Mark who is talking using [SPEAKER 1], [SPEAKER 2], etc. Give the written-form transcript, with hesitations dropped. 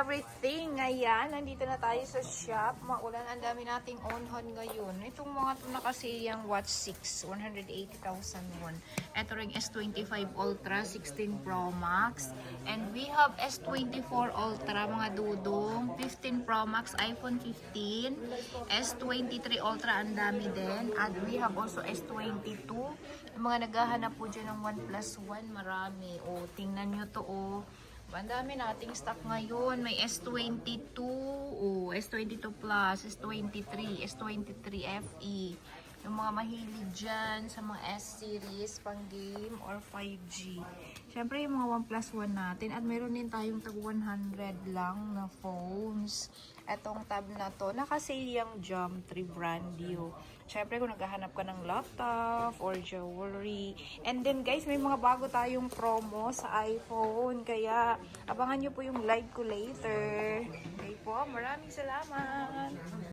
[SPEAKER 1] everything. Ayan, nandito na tayo sa shop. Maulan, ang dami nating on-hon ngayon. Itong mga ito na kasi yung Watch 6, 180,000 won. Ito ring S25 Ultra, 16 Pro Max. And we have S24 Ultra, mga dudong. 15 Pro Max, iPhone 15. S23 Ultra, ang dami din. And we have also S22. Yung mga naghahanap po dyan ng 1+1, marami. O, tingnan nyo to, o. Ang dami nating stock ngayon. May S22, oh, S22 Plus, S23, S23 FE. Yung mga mahilig dyan sa mga S-series, pang game or 5G. Siyempre yung mga 1+1 natin. At meron din tayong tag 100 lang na phones. Etong tab na to, naka-sale yung Jump 3 brand new. Siyempre kung naghahanap ka ng laptop or jewelry. And then guys, may mga bago tayong promo sa iPhone. Kaya abangan nyo po yung live ko later. Okay po, maraming salamat!